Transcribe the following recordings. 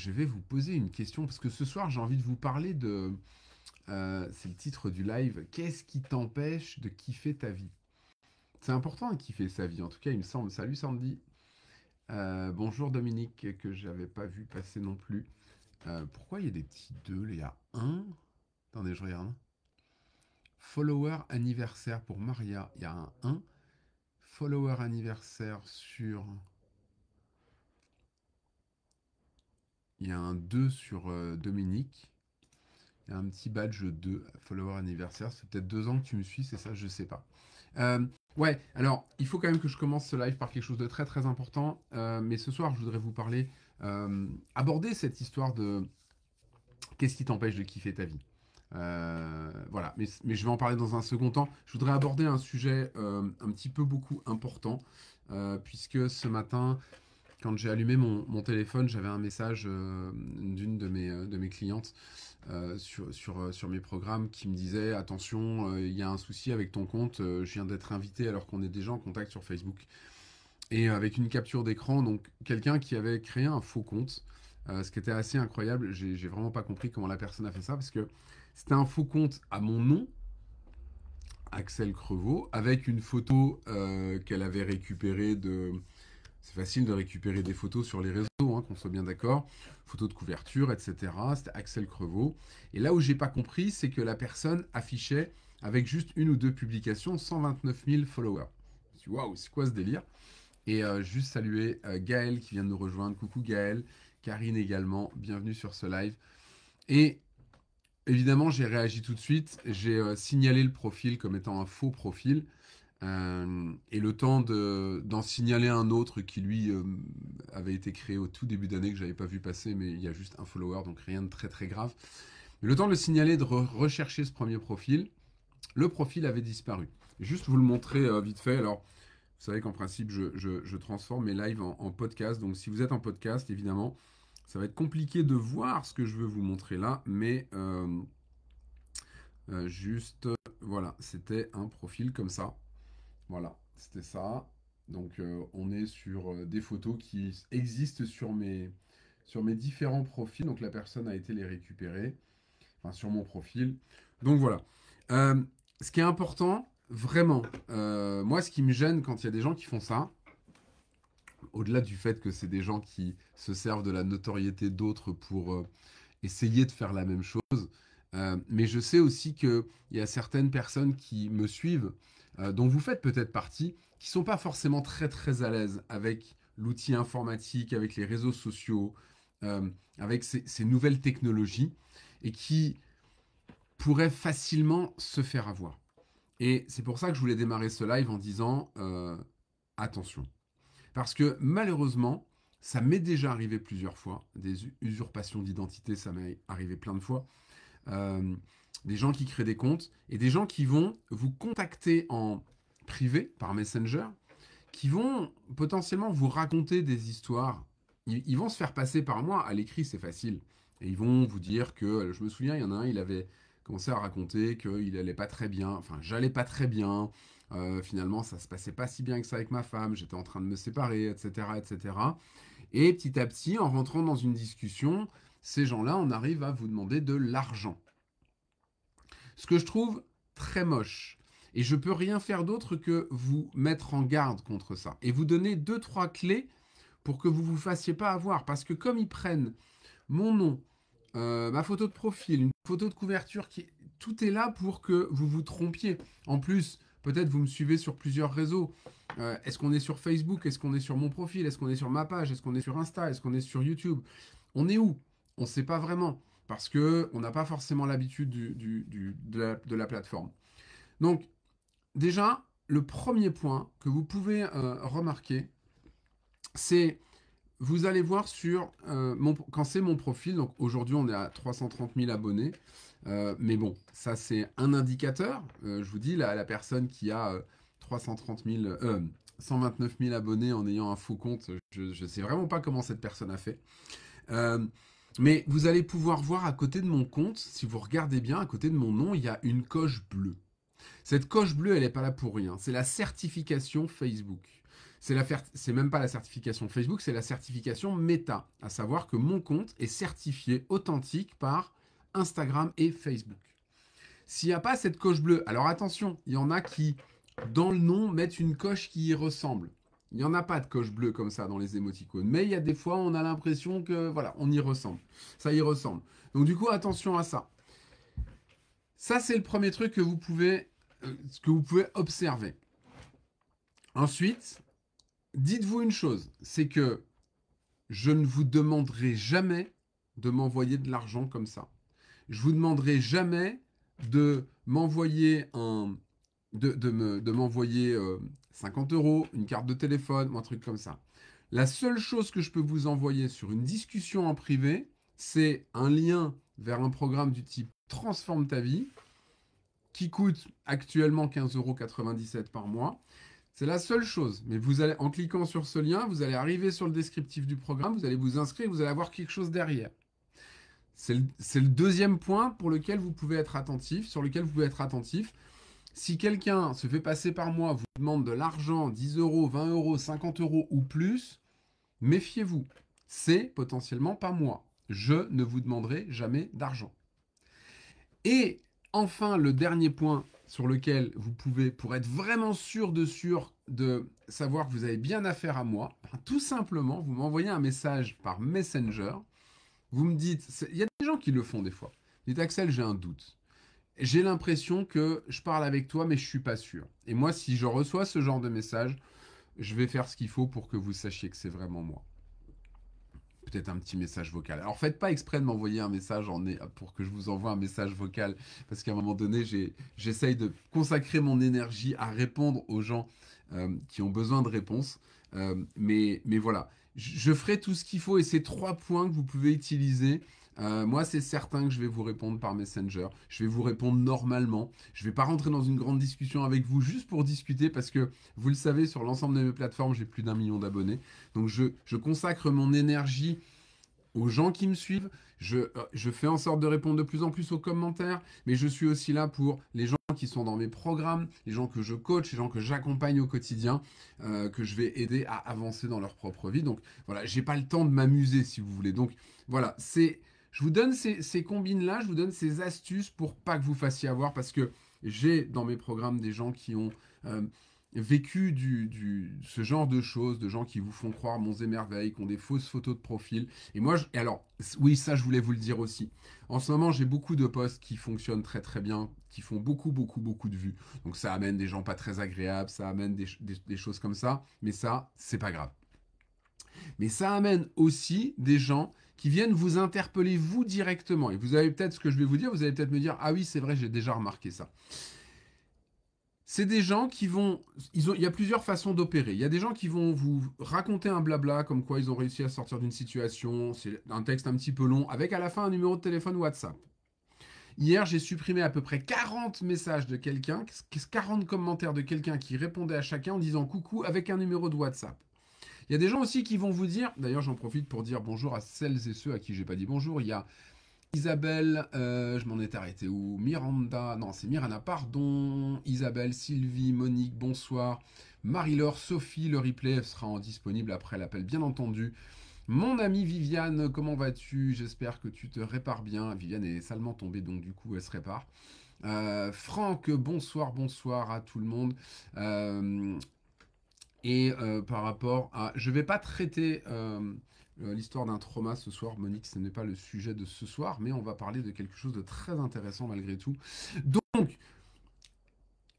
Je vais vous poser une question parce que ce soir j'ai envie de vous parler de... c'est le titre du live. Qu'est-ce qui t'empêche de kiffer ta vie? C'est important de kiffer sa vie, en tout cas il me semble. Salut Sandy. Bonjour Dominique, que j'avais pas vu passer non plus. Pourquoi il y a des petits deux? Il y a un. Attendez, je regarde. Follower anniversaire pour Maria. Il y a un 1. Follower anniversaire sur... Il y a un 2 sur Dominique. Il y a un petit badge 2, follower anniversaire. C'est peut-être 2 ans que tu me suis, c'est ça, je sais pas. Euh, ouais, alors, il faut quand même que je commence ce live par quelque chose de très très important. Mais ce soir, je voudrais vous parler, aborder cette histoire de qu'est-ce qui t'empêche de kiffer ta vie. Voilà, mais je vais en parler dans un second temps. Je voudrais aborder un sujet un petit peu beaucoup important, puisque ce matin, quand j'ai allumé mon téléphone, j'avais un message d'une de mes clientes sur mes programmes qui me disait attention, il y a un souci avec ton compte, je viens d'être invité alors qu'on est déjà en contact sur Facebook. Et avec une capture d'écran, donc quelqu'un qui avait créé un faux compte, ce qui était assez incroyable. J'ai vraiment pas compris comment la personne a fait ça parce que c'était un faux compte à mon nom, Axel Crevaux, avec une photo qu'elle avait récupérée de. C'est facile de récupérer des photos sur les réseaux, hein, qu'on soit bien d'accord. Photos de couverture, etc. C'était Axel Crevaux. Et là où j'ai pas compris, c'est que la personne affichait, avec juste une ou deux publications, 129 000 followers. Je me suis dit, waouh, c'est quoi ce délire? Et juste saluer Gaël qui vient de nous rejoindre. Coucou Gaël. Karine également. Bienvenue sur ce live. Et évidemment, j'ai réagi tout de suite. J'ai signalé le profil comme étant un faux profil. Et le temps d'en signaler un autre qui lui avait été créé au tout début d'année que j'avais pas vu passer, mais il y a juste un follower, donc rien de très très grave. Mais le temps de le signaler, de rechercher ce premier profil, le profil avait disparu. Juste vous le montrer vite fait. Alors, vous savez qu'en principe, je transforme mes lives en podcast. Donc, si vous êtes en podcast, évidemment, ça va être compliqué de voir ce que je veux vous montrer là, mais juste, voilà, c'était un profil comme ça. Voilà, c'était ça. Donc on est sur des photos qui existent sur mes différents profils. Donc la personne a été les récupérer, enfin sur mon profil. Donc voilà. Euh, Ce qui est important, vraiment, moi ce qui me gêne quand il y a des gens qui font ça, au-delà du fait que c'est des gens qui se servent de la notoriété d'autres pour essayer de faire la même chose, mais je sais aussi qu'il y a certaines personnes qui me suivent, dont vous faites peut-être partie, qui sont pas forcément très très à l'aise avec l'outil informatique, avec les réseaux sociaux, avec ces nouvelles technologies, et qui pourraient facilement se faire avoir. Et c'est pour ça que je voulais démarrer ce live en disant attention. Parce que malheureusement, ça m'est déjà arrivé plusieurs fois, des usurpations d'identité, ça m'est arrivé plein de fois. Euh, des gens qui créent des comptes et des gens qui vont vous contacter en privé par Messenger, qui vont potentiellement vous raconter des histoires. Ils vont se faire passer par moi. À l'écrit, c'est facile. Et ils vont vous dire que, je me souviens, il y en a un, il avait commencé à raconter qu'il allait pas très bien, enfin, j'allais pas très bien. Finalement, ça se passait pas si bien que ça avec ma femme. J'étais en train de me séparer, etc., etc. Et petit à petit, en rentrant dans une discussion, ces gens-là, on arrive à vous demander de l'argent. Ce que je trouve très moche. Et je peux rien faire d'autre que vous mettre en garde contre ça. Et vous donner deux, trois clés pour que vous ne vous fassiez pas avoir. Parce que comme ils prennent mon nom, ma photo de profil, une photo de couverture, tout est là pour que vous vous trompiez. En plus, peut-être vous me suivez sur plusieurs réseaux. Est-ce qu'on est sur Facebook? Est-ce qu'on est sur mon profil? Est-ce qu'on est sur ma page? Est-ce qu'on est sur Insta? Est-ce qu'on est sur YouTube? On est où? On ne sait pas vraiment. Parce qu'on n'a pas forcément l'habitude de la plateforme. Donc, déjà, le premier point que vous pouvez remarquer, c'est vous allez voir sur quand c'est mon profil, donc aujourd'hui on est à 330 000 abonnés, mais bon, ça c'est un indicateur. Je vous dis, la personne qui a 330 000, 129 000 abonnés en ayant un faux compte, je ne sais vraiment pas comment cette personne a fait. Euh, mais vous allez pouvoir voir à côté de mon compte, si vous regardez bien, à côté de mon nom, il y a une coche bleue. Cette coche bleue, elle n'est pas là pour rien. C'est la certification Facebook. C'est même pas la certification Facebook, c'est la certification Meta, à savoir que mon compte est certifié authentique par Instagram et Facebook. S'il n'y a pas cette coche bleue, alors attention, il y en a qui, dans le nom, mettent une coche qui y ressemble. Il n'y en a pas de coche bleue comme ça dans les émoticônes. Mais il y a des fois, on a l'impression que, voilà, on y ressemble. Ça y ressemble. Donc du coup, attention à ça. Ça, c'est le premier truc que vous pouvez observer. Ensuite, dites-vous une chose, c'est que je ne vous demanderai jamais de m'envoyer de l'argent comme ça. Je vous demanderai jamais de m'envoyer de m'envoyer 50 euros, une carte de téléphone ou un truc comme ça. La seule chose que je peux vous envoyer sur une discussion en privé, c'est un lien vers un programme du type Transforme ta vie, qui coûte actuellement 15,97 € par mois. C'est la seule chose. Mais vous allez, en cliquant sur ce lien, vous allez arriver sur le descriptif du programme, vous allez vous inscrire, vous allez avoir quelque chose derrière. C'est le deuxième point pour lequel vous pouvez être attentif, sur lequel vous pouvez être attentif. Si quelqu'un se fait passer par moi, vous demande de l'argent, 10 euros, 20 euros, 50 euros ou plus, méfiez-vous. C'est potentiellement pas moi. Je ne vous demanderai jamais d'argent. Et enfin, le dernier point sur lequel vous pouvez, pour être vraiment sûr de savoir que vous avez bien affaire à moi, tout simplement, vous m'envoyez un message par Messenger. Vous me dites, il y a des gens qui le font des fois. Dites Axel, j'ai un doute. J'ai l'impression que je parle avec toi, mais je suis pas sûr. Et moi, si je reçois ce genre de message, je vais faire ce qu'il faut pour que vous sachiez que c'est vraiment moi. Peut-être un petit message vocal. Alors faites pas exprès de m'envoyer un message pour que je vous envoie un message vocal, parce qu'à un moment donné, j'essaye de consacrer mon énergie à répondre aux gens qui ont besoin de réponses. Mais voilà, je ferai tout ce qu'il faut et ces 3 points que vous pouvez utiliser. Moi, c'est certain que je vais vous répondre par Messenger. Je vais vous répondre normalement. Je ne vais pas rentrer dans une grande discussion avec vous juste pour discuter parce que, vous le savez, sur l'ensemble de mes plateformes, j'ai plus d'1 million d'abonnés. Donc, je consacre mon énergie aux gens qui me suivent. Je fais en sorte de répondre de plus en plus aux commentaires, mais je suis aussi là pour les gens qui sont dans mes programmes, les gens que je coach, les gens que j'accompagne au quotidien, que je vais aider à avancer dans leur propre vie. Donc voilà, j'ai pas le temps de m'amuser si vous voulez. Donc voilà, je vous donne ces combines-là, je vous donne ces astuces pour pas que vous fassiez avoir, parce que j'ai dans mes programmes des gens qui ont vécu ce genre de choses, de gens qui vous font croire monts et merveilles, qui ont des fausses photos de profil. Et moi, et alors, oui, ça, je voulais vous le dire aussi. En ce moment, j'ai beaucoup de posts qui fonctionnent très très bien, qui font beaucoup de vues. Donc ça amène des gens pas très agréables, ça amène des choses comme ça, mais ça, c'est pas grave. Mais ça amène aussi des gens qui viennent vous interpeller vous directement. Et vous avez peut-être ce que je vais vous dire, vous allez peut-être me dire, ah oui, c'est vrai, j'ai déjà remarqué ça. C'est des gens qui vont... il y a plusieurs façons d'opérer. Il y a des gens qui vont vous raconter un blabla comme quoi ils ont réussi à sortir d'une situation. C'est un texte un petit peu long, avec à la fin un numéro de téléphone WhatsApp. Hier, j'ai supprimé à peu près 40 messages de quelqu'un, 40 commentaires de quelqu'un qui répondait à chacun en disant coucou avec un numéro de WhatsApp. Il y a des gens aussi qui vont vous dire, d'ailleurs j'en profite pour dire bonjour à celles et ceux à qui j'ai pas dit bonjour. Il y a Isabelle, je m'en étais arrêté où? Miranda, non c'est Miranda, pardon. Isabelle, Sylvie, Monique, bonsoir. Marie-Laure, Sophie, le replay sera disponible après l'appel, bien entendu. Mon amie Viviane, comment vas-tu? J'espère que tu te répares bien. Viviane est salement tombée, donc du coup elle se répare. Franck, bonsoir, bonsoir à tout le monde. Par rapport à... Je ne vais pas traiter l'histoire d'un trauma ce soir, Monique, ce n'est pas le sujet de ce soir, mais on va parler de quelque chose de très intéressant malgré tout. Donc,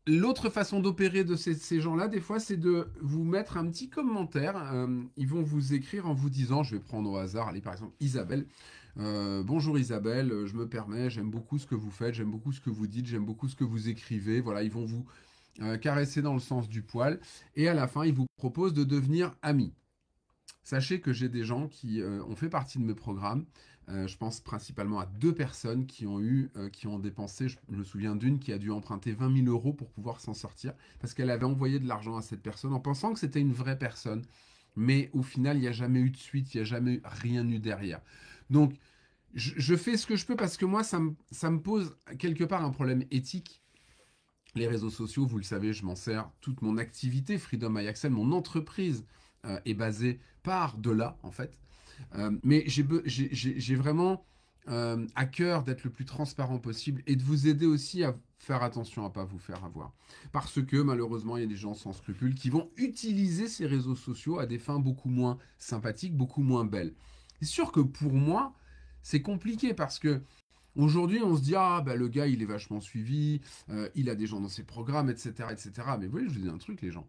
l'autre façon d'opérer de ces gens-là, des fois, c'est de vous mettre un petit commentaire. Ils vont vous écrire en vous disant, je vais prendre au hasard, allez, par exemple, Isabelle. Bonjour Isabelle, je me permets, j'aime beaucoup ce que vous faites, j'aime beaucoup ce que vous dites, j'aime beaucoup ce que vous écrivez. Voilà, ils vont vous caresser dans le sens du poil. Et à la fin, ils vous proposent de devenir amis. Sachez que j'ai des gens qui ont fait partie de mes programmes. Je pense principalement à 2 personnes qui ont dépensé, je me souviens d'une qui a dû emprunter 20 000 € pour pouvoir s'en sortir, parce qu'elle avait envoyé de l'argent à cette personne en pensant que c'était une vraie personne. Mais au final, il n'y a jamais eu de suite, il n'y a jamais rien eu derrière. Donc, je fais ce que je peux parce que moi, ça me pose quelque part un problème éthique. Les réseaux sociaux, vous le savez, je m'en sers. Toute mon activité, Freedom by Axel, mon entreprise est basée par de là, en fait. Mais j'ai vraiment à cœur d'être le plus transparent possible et de vous aider aussi à faire attention à ne pas vous faire avoir. Parce que malheureusement, il y a des gens sans scrupules qui vont utiliser ces réseaux sociaux à des fins beaucoup moins sympathiques, beaucoup moins belles. C'est sûr que pour moi, c'est compliqué parce que aujourd'hui, on se dit, ah, bah, le gars, il est vachement suivi, il a des gens dans ses programmes, etc., etc. Mais vous voyez, je vous dis un truc, les gens.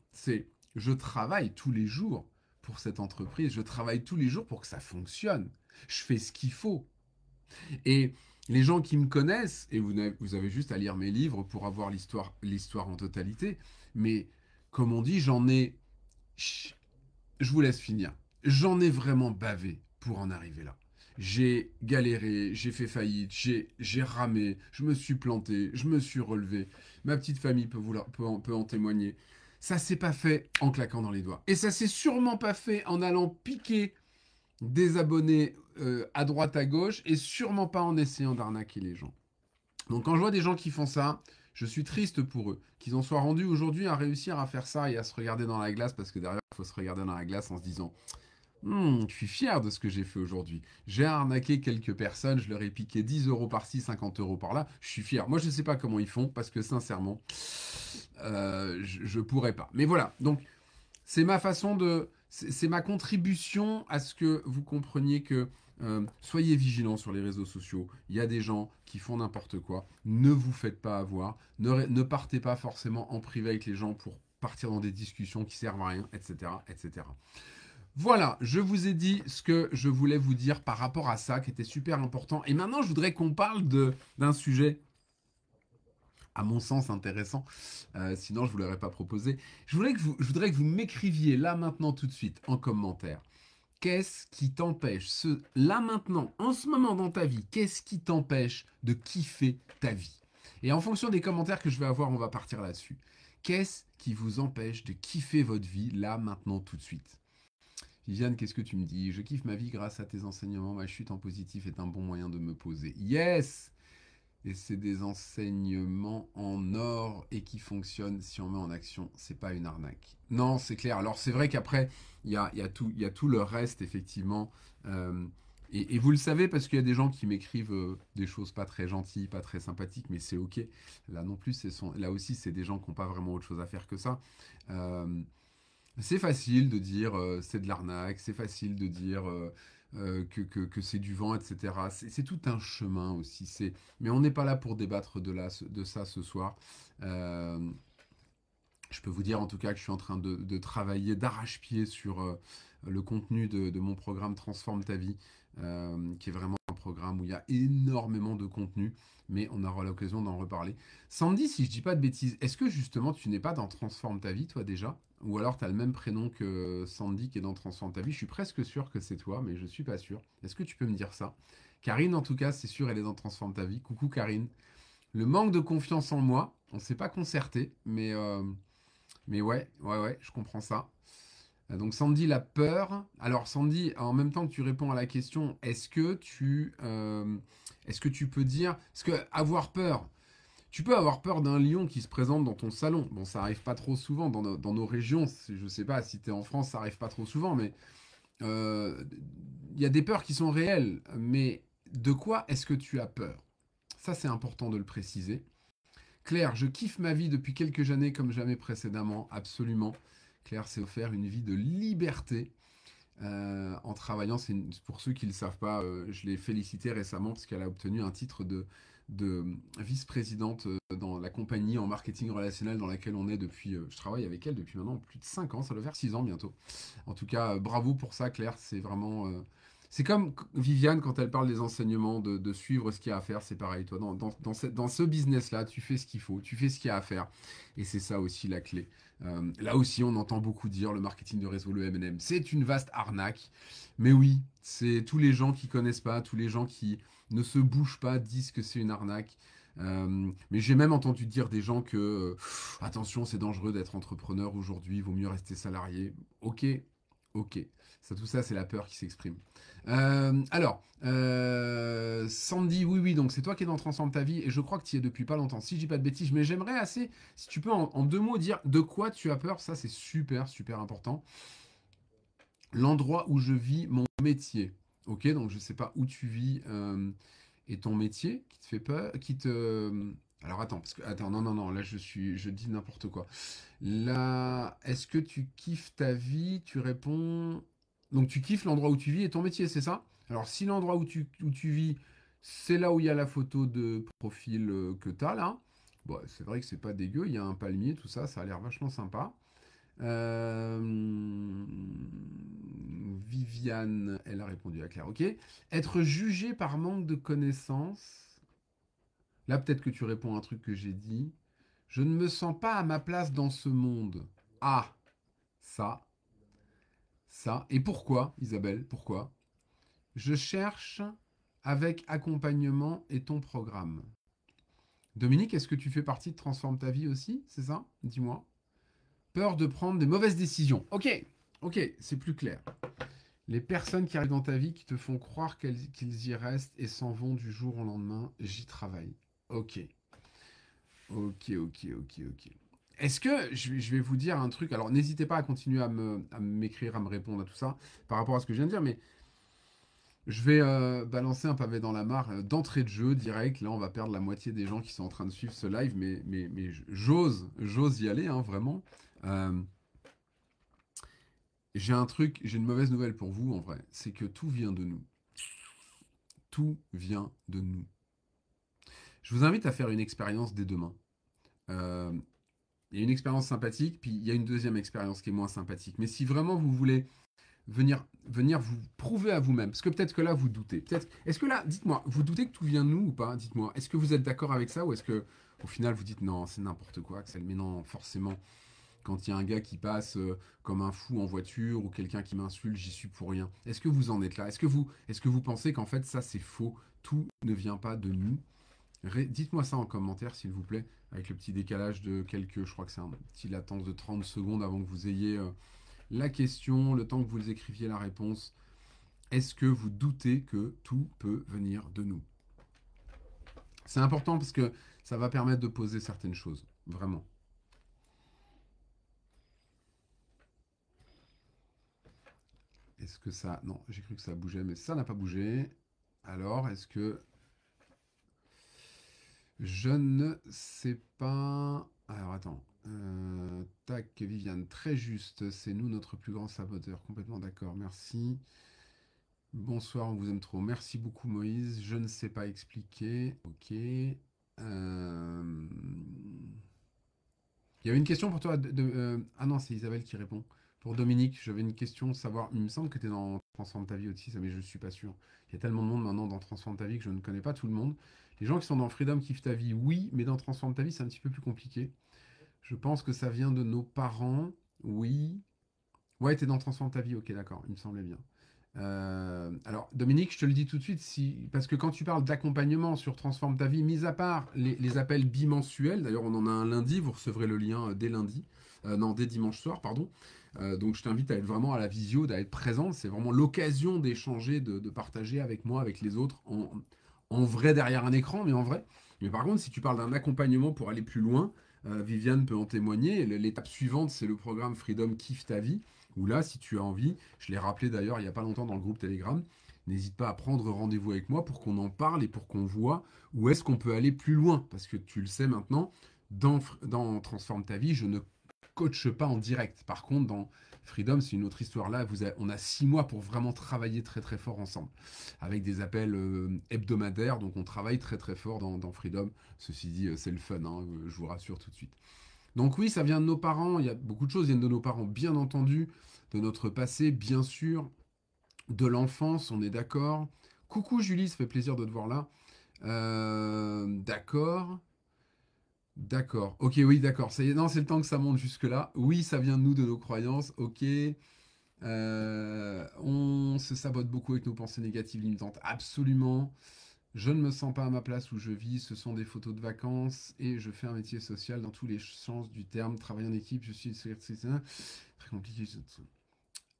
Je travaille tous les jours pour cette entreprise. Je travaille tous les jours pour que ça fonctionne. Je fais ce qu'il faut. Et les gens qui me connaissent, et vous avez juste à lire mes livres pour avoir l'histoire en totalité, mais comme on dit, je vous laisse finir. J'en ai vraiment bavé pour en arriver là. J'ai galéré, j'ai fait faillite, j'ai ramé, je me suis planté, je me suis relevé. Ma petite famille peut en témoigner. Ça s'est pas fait en claquant dans les doigts. Et ça s'est sûrement pas fait en allant piquer des abonnés à droite à gauche et sûrement pas en essayant d'arnaquer les gens. Donc quand je vois des gens qui font ça, je suis triste pour eux. Qu'ils en soient rendus aujourd'hui à réussir à faire ça et à se regarder dans la glace, parce que derrière, il faut se regarder dans la glace en se disant je suis fier de ce que j'ai fait aujourd'hui. J'ai arnaqué quelques personnes, je leur ai piqué 10 euros par-ci, 50 euros par-là. Je suis fier. Moi, je ne sais pas comment ils font, parce que sincèrement, je ne pourrais pas. Mais voilà, donc c'est ma façon de... C'est ma contribution à ce que vous compreniez que soyez vigilants sur les réseaux sociaux. Il y a des gens qui font n'importe quoi. Ne vous faites pas avoir. Ne partez pas forcément en privé avec les gens pour partir dans des discussions qui servent à rien, etc., etc. Voilà, je vous ai dit ce que je voulais vous dire par rapport à ça, qui était super important. Et maintenant, je voudrais qu'on parle d'un sujet, à mon sens, intéressant. Sinon, je ne vous l'aurais pas proposé. Je voudrais que vous m'écriviez là maintenant tout de suite en commentaire. Qu'est-ce qui t'empêche, là maintenant, en ce moment dans ta vie, qu'est-ce qui t'empêche de kiffer ta vie? Et en fonction des commentaires que je vais avoir, on va partir là-dessus. Qu'est-ce qui vous empêche de kiffer votre vie là maintenant tout de suite? Viviane, qu'est-ce que tu me dis? Je kiffe ma vie grâce à tes enseignements. Ma chute en positif est un bon moyen de me poser. Yes! Et c'est des enseignements en or et qui fonctionnent si on met en action. C'est pas une arnaque. Non, c'est clair. Alors c'est vrai qu'après, il y a tout le reste, effectivement. Et vous le savez parce qu'il y a des gens qui m'écrivent des choses pas très gentilles, pas très sympathiques, mais c'est ok. Là non plus, là aussi, c'est des gens qui n'ont pas vraiment autre chose à faire que ça. C'est facile de dire c'est de l'arnaque, c'est facile de dire que c'est du vent, etc. C'est tout un chemin aussi. Mais on n'est pas là pour débattre de ça ce soir. Euh, je peux vous dire en tout cas que je suis en train de travailler d'arrache-pied sur le contenu de mon programme Transforme ta vie, qui est vraiment un programme où il y a énormément de contenu, mais on aura l'occasion d'en reparler. Sandy, si je dis pas de bêtises, est-ce que justement tu n'es pas dans Transforme ta vie, toi déjà? Ou alors tu as le même prénom que Sandy qui est dans Transforme ta vie? Je suis presque sûr que c'est toi, mais je suis pas sûr. Est-ce que tu peux me dire ça? Karine, en tout cas, c'est sûr, elle est dans Transforme ta vie. Coucou Karine. Le manque de confiance en moi, on ne s'est pas concerté, mais ouais, je comprends ça. Donc Sandy, la peur. Alors Sandy, en même temps que tu réponds à la question, est-ce que tu peux dire, parce que avoir peur, tu peux avoir peur d'un lion qui se présente dans ton salon. Bon, ça arrive pas trop souvent dans nos régions. Je sais pas si tu es en France, ça arrive pas trop souvent, mais euh, il y a des peurs qui sont réelles. Mais de quoi est-ce que tu as peur? Ça, c'est important de le préciser. Claire, je kiffe ma vie depuis quelques années comme jamais précédemment, absolument. Claire s'est offert une vie de liberté en travaillant. Pour ceux qui ne le savent pas, je l'ai félicité récemment parce qu'elle a obtenu un titre de vice-présidente dans la compagnie en marketing relationnel dans laquelle on est depuis. Je travaille avec elle depuis maintenant plus de 5 ans, ça doit faire 6 ans bientôt. En tout cas, bravo pour ça, Claire. C'est vraiment. C'est comme Viviane quand elle parle des enseignements, de suivre ce qu'il y a à faire, c'est pareil. Toi, dans ce business-là, tu fais ce qu'il faut, tu fais ce qu'il y a à faire. Et c'est ça aussi la clé. Là aussi, on entend beaucoup dire le marketing de réseau, le M&M, c'est une vaste arnaque. Mais oui, c'est tous les gens qui connaissent pas, tous les gens qui ne se bougent pas disent que c'est une arnaque. Mais j'ai même entendu dire des gens que attention, c'est dangereux d'être entrepreneur aujourd'hui, il vaut mieux rester salarié. Ok, ok. Ça, tout ça, c'est la peur qui s'exprime. Sandy, oui, oui, donc c'est toi qui es dans Transforme ta vie, et je crois que tu y es depuis pas longtemps, si je dis pas de bêtises, mais j'aimerais assez, si tu peux en deux mots dire de quoi tu as peur, ça c'est super, super important. L'endroit où je vis, mon métier. Ok, donc je sais pas où tu vis et ton métier qui te fait peur, qui te... Alors attends, parce que attends, non, non, non, là je dis n'importe quoi. Là, est-ce que tu kiffes ta vie? Tu réponds. Donc tu kiffes l'endroit où tu vis et ton métier, c'est ça? Alors si l'endroit où tu vis, c'est là où il y a la photo de profil que tu as là. Bon, c'est vrai que c'est pas dégueu, il y a un palmier, tout ça, ça a l'air vachement sympa. Euh, Viviane, elle a répondu à Claire, ok. Être jugé par manque de connaissances. Là, peut-être que tu réponds à un truc que j'ai dit. Je ne me sens pas à ma place dans ce monde. Ah, ça, ça. Et pourquoi, Isabelle? Pourquoi? Je cherche avec accompagnement et ton programme. Dominique, est-ce que tu fais partie de Transforme ta vie aussi? C'est ça? Dis-moi. Peur de prendre des mauvaises décisions. Ok, ok, c'est plus clair. Les personnes qui arrivent dans ta vie qui te font croire qu'ils y restent et s'en vont du jour au lendemain, j'y travaille. Ok, ok, ok, ok, ok. Est-ce que je vais vous dire un truc? Alors, n'hésitez pas à continuer à m'écrire, à me répondre à tout ça par rapport à ce que je viens de dire, mais je vais balancer un pavé dans la mare d'entrée de jeu direct. Là, on va perdre la moitié des gens qui sont en train de suivre ce live, mais j'ose y aller, hein, vraiment. Euh, j'ai une mauvaise nouvelle pour vous en vrai, c'est que tout vient de nous. Tout vient de nous. Je vous invite à faire une expérience dès demain. Euh, il y a une expérience sympathique, puis il y a une deuxième expérience qui est moins sympathique. Mais si vraiment vous voulez venir vous prouver à vous-même, parce que peut-être que là vous doutez. Peut-être, est-ce que là, dites-moi, vous doutez que tout vient de nous ou pas? Dites-moi. Est-ce que vous êtes d'accord avec ça ou est-ce que au final vous dites non, c'est n'importe quoi, Axel? Mais non, forcément. Quand il y a un gars qui passe comme un fou en voiture ou quelqu'un qui m'insulte, j'y suis pour rien. Est-ce que vous en êtes là? Est-ce que vous pensez qu'en fait ça c'est faux? Tout ne vient pas de nous. Dites-moi ça en commentaire, s'il vous plaît, avec le petit décalage de quelques, je crois que c'est un petit latence de 30 secondes avant que vous ayez la question, le temps que vous écriviez la réponse. Est-ce que vous doutez que tout peut venir de nous? C'est important parce que ça va permettre de poser certaines choses, vraiment. Est-ce que ça... Non, j'ai cru que ça bougeait, mais ça n'a pas bougé. Alors, est-ce que... Je ne sais pas... Alors, attends. Tac, Viviane, très juste. C'est nous notre plus grand saboteur. Complètement d'accord, merci. Bonsoir, on vous aime trop. Merci beaucoup, Moïse. Je ne sais pas expliquer. Ok. Il y avait une question pour toi. Ah non, c'est Isabelle qui répond. Pour Dominique, j'avais une question, savoir. Il me semble que tu es dans Transforme ta vie aussi, ça, mais je ne suis pas sûr. Il y a tellement de monde maintenant dans Transforme ta vie que je ne connais pas tout le monde. Les gens qui sont dans Freedom kiffent ta vie, oui, mais dans Transforme ta vie, c'est un petit peu plus compliqué. Je pense que ça vient de nos parents, oui. Ouais, t'es dans Transforme ta vie, ok, d'accord, il me semblait bien. Alors, Dominique, je te le dis tout de suite, parce que quand tu parles d'accompagnement sur Transforme ta vie, mis à part les appels bimensuels, d'ailleurs on en a un lundi, vous recevrez le lien dès lundi, non, dès dimanche soir, pardon. Donc je t'invite à être vraiment à la visio, d'être présente, c'est vraiment l'occasion d'échanger, de partager avec moi, avec les autres, en vrai derrière un écran, mais en vrai. Mais par contre, si tu parles d'un accompagnement pour aller plus loin, Viviane peut en témoigner, l'étape suivante, c'est le programme Freedom Kiffe ta vie où là, si tu as envie, je l'ai rappelé d'ailleurs il n'y a pas longtemps dans le groupe Telegram, n'hésite pas à prendre rendez-vous avec moi pour qu'on en parle et pour qu'on voit où est-ce qu'on peut aller plus loin. Parce que tu le sais maintenant, dans Transforme ta vie, je ne coache pas en direct. Par contre, dans Freedom, c'est une autre histoire. Là, on a 6 mois pour vraiment travailler très très fort ensemble, avec des appels hebdomadaires. Donc on travaille très très fort dans Freedom. Ceci dit, c'est le fun, hein, je vous rassure tout de suite. Donc oui, ça vient de nos parents, il y a beaucoup de choses viennent de nos parents, bien entendu, de notre passé, bien sûr, de l'enfance, on est d'accord. Coucou Julie, ça fait plaisir de te voir là. D'accord, d'accord. Ok, oui, d'accord. Ça y est, non, c'est le temps que ça monte jusque-là. Oui, ça vient de nous, de nos croyances. Ok. On se sabote beaucoup avec nos pensées négatives limitantes. Absolument. Je ne me sens pas à ma place où je vis, ce sont des photos de vacances et je fais un métier social dans tous les sens du terme. Travailler en équipe, je suis très compliqué.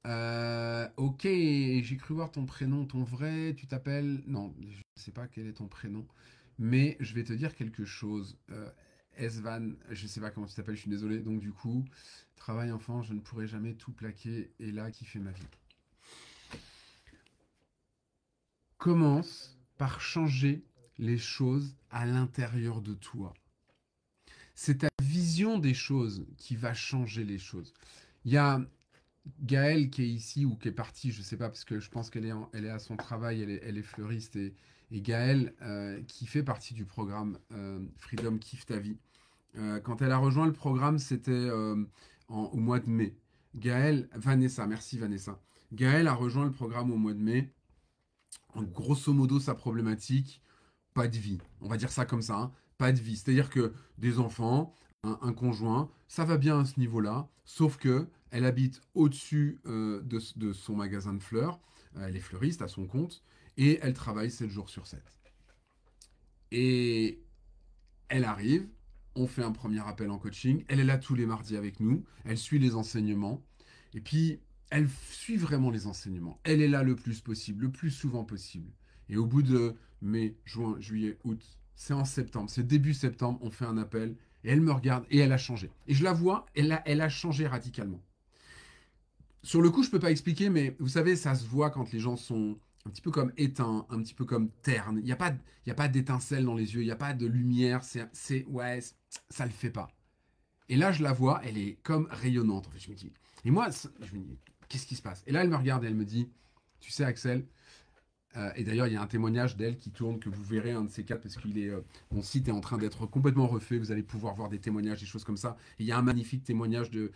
Ok, j'ai cru voir ton prénom, ton vrai, tu t'appelles... Non, je ne sais pas quel est ton prénom, mais je vais te dire quelque chose. Esvan, je ne sais pas comment tu t'appelles, je suis désolé. Donc du coup, travail enfant, je ne pourrai jamais tout plaquer, et là, qui fait ma vie. Commence par changer les choses à l'intérieur de toi. C'est ta vision des choses qui va changer les choses. Il y a Gaëlle qui est ici ou qui est partie, je ne sais pas, parce que je pense elle est à son travail, elle est fleuriste, et Gaëlle, qui fait partie du programme Freedom Kiffe ta vie. Quand elle a rejoint le programme, c'était au mois de mai. Vanessa, merci Vanessa. Gaëlle a rejoint le programme au mois de mai. En grosso modo, sa problématique, pas de vie. On va dire ça comme ça, hein. Pas de vie. C'est-à-dire que des enfants, un conjoint, ça va bien à ce niveau-là, sauf que elle habite au-dessus de son magasin de fleurs. Elle est fleuriste à son compte et elle travaille 7 jours sur 7. Et elle arrive, on fait un premier appel en coaching, elle est là tous les mardis avec nous, elle suit les enseignements, et puis elle suit vraiment les enseignements. Elle est là le plus possible, le plus souvent possible. Et au bout de mai, juin, juillet, août, c'est en septembre, c'est début septembre, on fait un appel, et elle me regarde, et elle a changé. Et je la vois, elle a changé radicalement. Sur le coup, je peux pas expliquer, mais vous savez, ça se voit quand les gens sont un petit peu comme éteints, un petit peu comme ternes. Il y a pas d'étincelle dans les yeux, il n'y a pas de lumière. Ouais, ça le fait pas. Et là, je la vois, elle est comme rayonnante. En fait, je me dis, et moi, je me dis, qu'est-ce qui se passe? Et là, elle me regarde et elle me dit, tu sais, Axel, et d'ailleurs, il y a un témoignage d'elle qui tourne, que vous verrez un de ces quatre, parce qu'il est, mon site est en train d'être complètement refait. Vous allez pouvoir voir des témoignages, des choses comme ça. Et il y a un magnifique témoignage de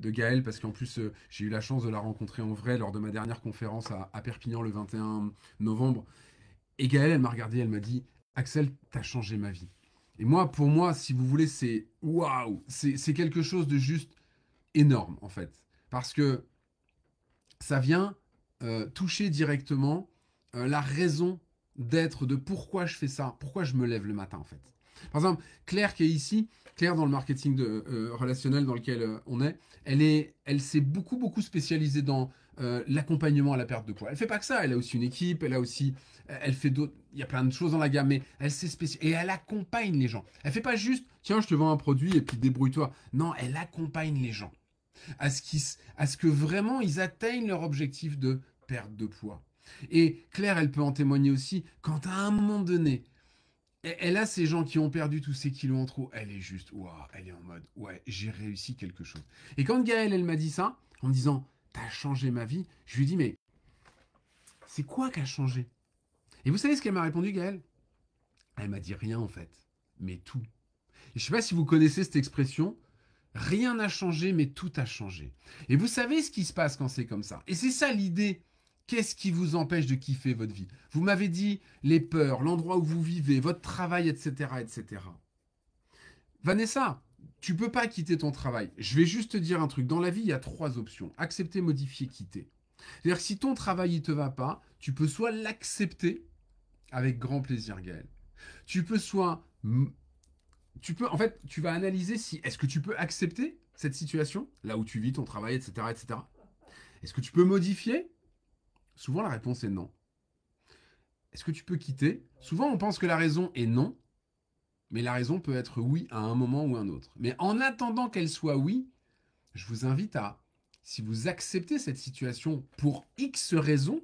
Gaëlle, parce qu'en plus, j'ai eu la chance de la rencontrer en vrai lors de ma dernière conférence à Perpignan le 21 novembre. Et Gaëlle, elle m'a regardé, elle m'a dit, Axel, t'as changé ma vie. Et moi, pour moi, si vous voulez, c'est waouh, c'est quelque chose de juste énorme, en fait. Parce que ça vient toucher directement la raison d'être de pourquoi je fais ça, pourquoi je me lève le matin en fait. Par exemple, Claire qui est ici, Claire dans le marketing relationnel dans lequel elle s'est beaucoup spécialisée dans l'accompagnement à la perte de poids. Elle fait pas que ça, elle a aussi une équipe, elle a aussi, elle fait d'autres, il y a plein de choses dans la gamme, mais elle s'est spécialisée et elle accompagne les gens. Elle fait pas juste, tiens, je te vends un produit et puis débrouille-toi. Non, elle accompagne les gens à ce que vraiment ils atteignent leur objectif de perte de poids. Et Claire, elle peut en témoigner aussi, quand à un moment donné, elle a ces gens qui ont perdu tous ces kilos en trop, elle est juste, waouh, elle est en mode, ouais, j'ai réussi quelque chose. Et quand Gaëlle, elle m'a dit ça, en me disant, t'as changé ma vie, je lui ai dit, mais c'est quoi qui a changé? Et vous savez ce qu'elle m'a répondu, Gaëlle? Elle m'a dit rien en fait, mais tout. Et je sais pas si vous connaissez cette expression, rien n'a changé, mais tout a changé. Et vous savez ce qui se passe quand c'est comme ça. Et c'est ça l'idée. Qu'est-ce qui vous empêche de kiffer votre vie? Vous m'avez dit les peurs, l'endroit où vous vivez, votre travail, etc., etc. Vanessa, tu peux pas quitter ton travail. Je vais juste te dire un truc. Dans la vie, il y a trois options. Accepter, modifier, quitter. C'est-à-dire que si ton travail ne te va pas, tu peux soit l'accepter avec grand plaisir, Gaël. Tu peux soit en fait, tu vas analyser si est-ce que tu peux accepter cette situation, là où tu vis, ton travail, etc., etc. Est-ce que tu peux modifier? Souvent, la réponse est non. Est-ce que tu peux quitter? Souvent, on pense que la raison est non, mais la raison peut être oui à un moment ou un autre. Mais en attendant qu'elle soit oui, je vous invite à, si vous acceptez cette situation pour X raisons,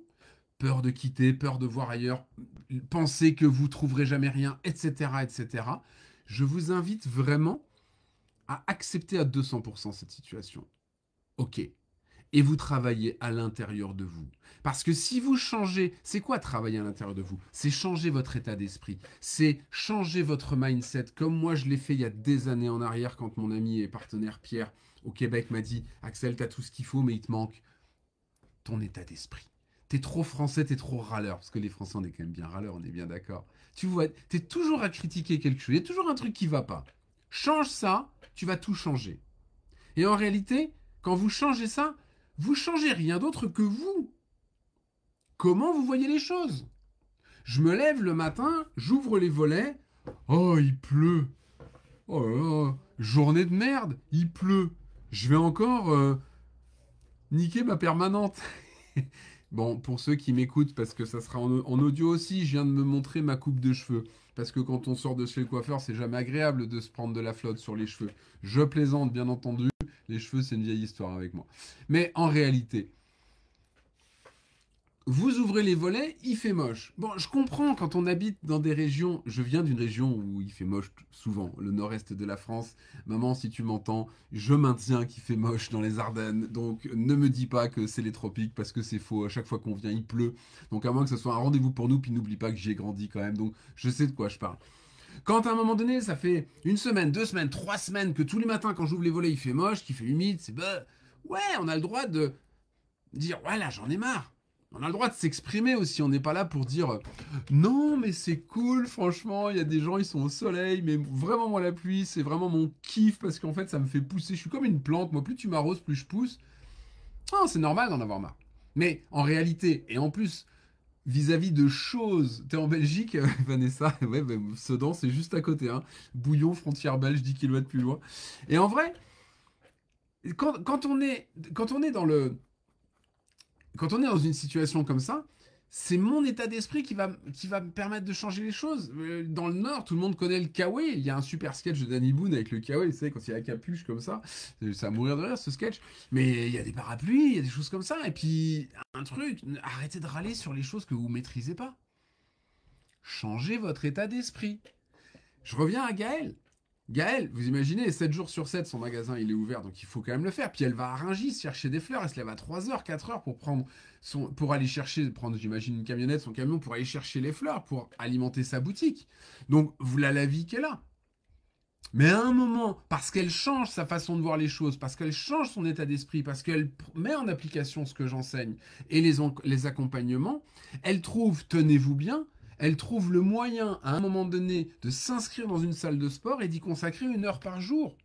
peur de quitter, peur de voir ailleurs, penser que vous trouverez jamais rien, etc., etc., je vous invite vraiment à accepter à 200% cette situation. Ok. Et vous travaillez à l'intérieur de vous. Parce que si vous changez, c'est quoi travailler à l'intérieur de vous? C'est changer votre état d'esprit. C'est changer votre mindset. Comme moi, je l'ai fait il y a des années en arrière quand mon ami et partenaire Pierre au Québec m'a dit Axel, t'as tout ce qu'il faut, mais il te manque ton état d'esprit. T'es trop français, t'es trop râleur. Parce que les Français, on est quand même bien râleurs, on est bien d'accord. Tu vois, t'es toujours à critiquer quelque chose. Il y a toujours un truc qui va pas. Change ça, tu vas tout changer. Et en réalité, quand vous changez ça, vous changez rien d'autre que vous. Comment vous voyez les choses? Je me lève le matin, j'ouvre les volets. Oh, il pleut. Oh là là, journée de merde, il pleut. Je vais encore Niquer ma permanente. Bon, pour ceux qui m'écoutent, parce que ça sera en audio aussi, je viens de me montrer ma coupe de cheveux. Parce que quand on sort de chez le coiffeur, c'est jamais agréable de se prendre de la flotte sur les cheveux. Je plaisante, bien entendu. Les cheveux, c'est une vieille histoire avec moi. Mais en réalité, vous ouvrez les volets, il fait moche. Bon, je comprends quand on habite dans des régions. Je viens d'une région où il fait moche souvent, le nord-est de la France. Maman, si tu m'entends, je maintiens qu'il fait moche dans les Ardennes. Donc ne me dis pas que c'est les tropiques parce que c'est faux. À chaque fois qu'on vient, il pleut. Donc à moins que ce soit un rendez-vous pour nous, puis n'oublie pas que j'y ai grandi quand même. Donc je sais de quoi je parle. Quand à un moment donné, ça fait une semaine, 2 semaines, 3 semaines que tous les matins quand j'ouvre les volets, il fait moche, qu'il fait humide, c'est bah ouais, on a le droit de dire ouais là j'en ai marre. On a le droit de s'exprimer aussi, on n'est pas là pour dire non mais c'est cool, franchement, il y a des gens ils sont au soleil, mais vraiment moi la pluie c'est vraiment mon kiff parce qu'en fait ça me fait pousser, je suis comme une plante, moi plus tu m'arroses plus je pousse. Ah, c'est normal d'en avoir marre. Mais en réalité, et en plus vis-à-vis de choses, t'es en Belgique Vanessa, ouais bah, Sedan c'est juste à côté, hein. Bouillon, frontière belge, 10 km plus loin. Et en vrai, quand on est quand on est dans une situation comme ça, c'est mon état d'esprit qui va me permettre de changer les choses. Dans le Nord, tout le monde connaît le kawaii. Il y a un super sketch de Danny Boone avec le kawaii, tu sais, quand il y a la capuche comme ça. Ça va mourir de rire ce sketch. Mais il y a des parapluies, il y a des choses comme ça. Et puis, un truc, arrêtez de râler sur les choses que vous maîtrisez pas. Changez votre état d'esprit. Je reviens à Gaël. Gaëlle, vous imaginez, 7 jours sur 7, son magasin il est ouvert, donc il faut quand même le faire. Puis elle va à Rungis chercher des fleurs, elle se lève à 3 heures, 4 heures pour aller chercher, prendre j'imagine une camionnette, son camion pour aller chercher les fleurs, pour alimenter sa boutique. Donc voilà la vie qu'elle a. Mais à un moment, parce qu'elle change sa façon de voir les choses, parce qu'elle change son état d'esprit, parce qu'elle met en application ce que j'enseigne et les accompagnements, elle trouve, tenez-vous bien, elle trouve le moyen à un moment donné de s'inscrire dans une salle de sport et d'y consacrer 1 heure par jour.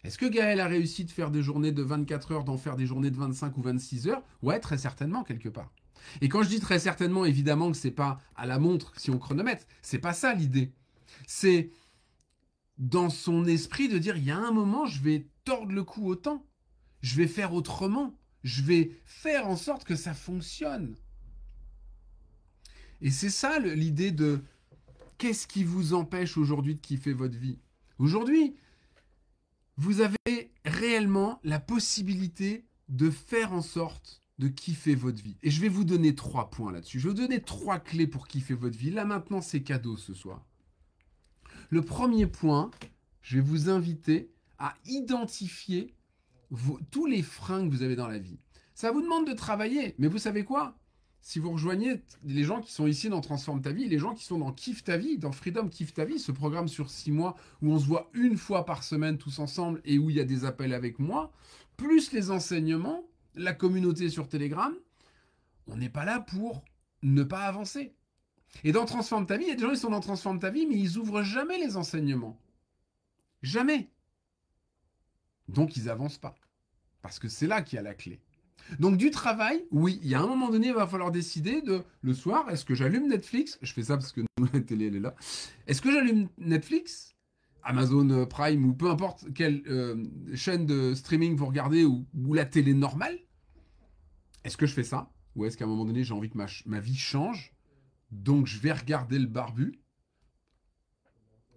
Est-ce que Gaël a réussi de faire des journées de 24 heures, d'en faire des journées de 25 ou 26 heures? Ouais, très certainement, quelque part. Et quand je dis très certainement, évidemment que c'est pas à la montre si on chronomètre, c'est pas ça l'idée. C'est dans son esprit de dire il y a un moment, je vais tordre le cou au temps, je vais faire autrement, je vais faire en sorte que ça fonctionne. Et c'est ça l'idée de qu'est-ce qui vous empêche aujourd'hui de kiffer votre vie. Aujourd'hui, vous avez réellement la possibilité de faire en sorte de kiffer votre vie. Et je vais vous donner 3 points là-dessus. Je vais vous donner 3 clés pour kiffer votre vie. Là maintenant, c'est cadeau ce soir. Le premier point, je vais vous inviter à identifier tous les freins que vous avez dans la vie. Ça vous demande de travailler, mais vous savez quoi? Si vous rejoignez les gens qui sont ici dans Transforme ta vie, les gens qui sont dans Kiffe ta vie, dans Freedom Kiffe ta vie, ce programme sur 6 mois où on se voit une fois par semaine tous ensemble et où il y a des appels avec moi, plus les enseignements, la communauté sur Telegram, on n'est pas là pour ne pas avancer. Et dans Transforme ta vie, il y a des gens qui sont dans Transforme ta vie, mais ils ouvrent jamais les enseignements. Jamais. Donc ils n'avancent pas. Parce que c'est là qu'il y a la clé. Donc du travail, oui, il y a un moment donné, il va falloir décider de le soir, est-ce que j'allume Netflix? Je fais ça parce que nous, la télé, elle est là. Est-ce que j'allume Netflix, Amazon Prime ou peu importe quelle chaîne de streaming vous regardez ou la télé normale? Est-ce que je fais ça? Ou est-ce qu'à un moment donné, j'ai envie que ma vie change? Donc je vais regarder le barbu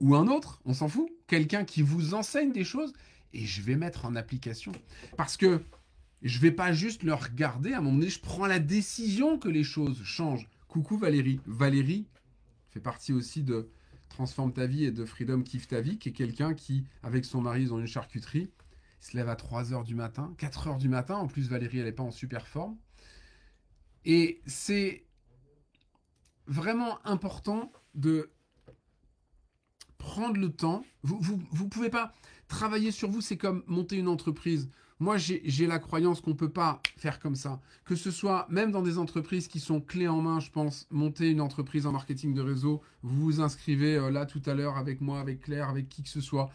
ou un autre, on s'en fout. Quelqu'un qui vous enseigne des choses et je vais mettre en application. Parce que je vais pas juste le regarder, à un moment donné, je prends la décision que les choses changent. Coucou Valérie. Valérie fait partie aussi de Transforme ta vie et de Freedom Kiffe ta vie, qui est quelqu'un qui, avec son mari, ils ont une charcuterie, il se lève à 3 heures du matin, 4 heures du matin. En plus, Valérie, elle n'est pas en super forme. Et c'est vraiment important de prendre le temps. Vous pouvez pas travailler sur vous, c'est comme monter une entreprise. Moi, j'ai la croyance qu'on ne peut pas faire comme ça. Que ce soit même dans des entreprises qui sont clés en main, je pense, monter une entreprise en marketing de réseau, vous vous inscrivez là tout à l'heure avec moi, avec Claire, avec qui que ce soit,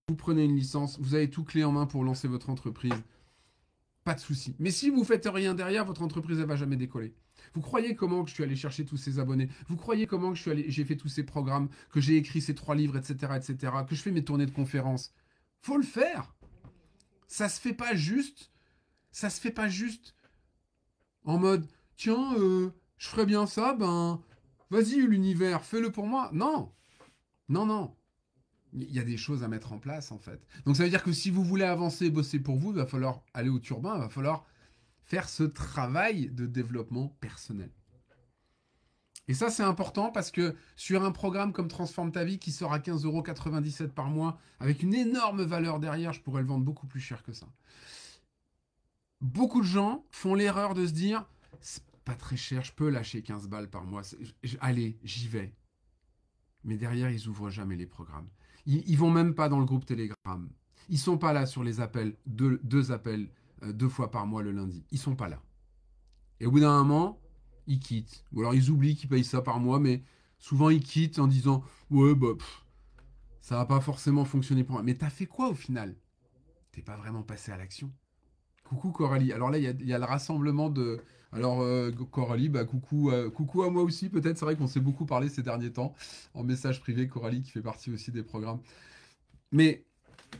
vous prenez une licence, vous avez tout clé en main pour lancer votre entreprise. Pas de souci. Mais si vous faites rien derrière, votre entreprise, elle va jamais décoller. Vous croyez comment que je suis allé chercher tous ces abonnés? Vous croyez comment que j'ai fait tous ces programmes, que j'ai écrit ces 3 livres, etc., que je fais mes tournées de conférences? Faut le faire. Ça se fait pas juste Ça se fait pas juste en mode, tiens, je ferais bien ça, ben, vas-y l'univers, fais-le pour moi. Non, non, non. Il y a des choses à mettre en place en fait. Donc ça veut dire que si vous voulez avancer, bosser pour vous, il va falloir aller au turbin, il va falloir faire ce travail de développement personnel. Et ça, c'est important parce que sur un programme comme Transforme ta vie qui sort à 15,97 € par mois, avec une énorme valeur derrière, je pourrais le vendre beaucoup plus cher que ça. Beaucoup de gens font l'erreur de se dire, c'est pas très cher, je peux lâcher 15 balles par mois. Allez, j'y vais. Mais derrière, ils ouvrent jamais les programmes. Ils vont même pas dans le groupe Telegram. Ils sont pas là sur les appels, deux appels 2 fois par mois le lundi. Ils sont pas là. Et au bout d'un moment, ils quittent. Ou alors ils oublient qu'ils payent ça par mois, mais souvent ils quittent en disant ouais, bah, ça va pas forcément fonctionner pour moi. Mais t'as fait quoi au final? T'es pas vraiment passé à l'action. Coucou Coralie. Alors là, il y a le rassemblement de. Alors Coralie, bah coucou, coucou à moi aussi. Peut-être, c'est vrai qu'on s'est beaucoup parlé ces derniers temps en message privé. Coralie qui fait partie aussi des programmes. Mais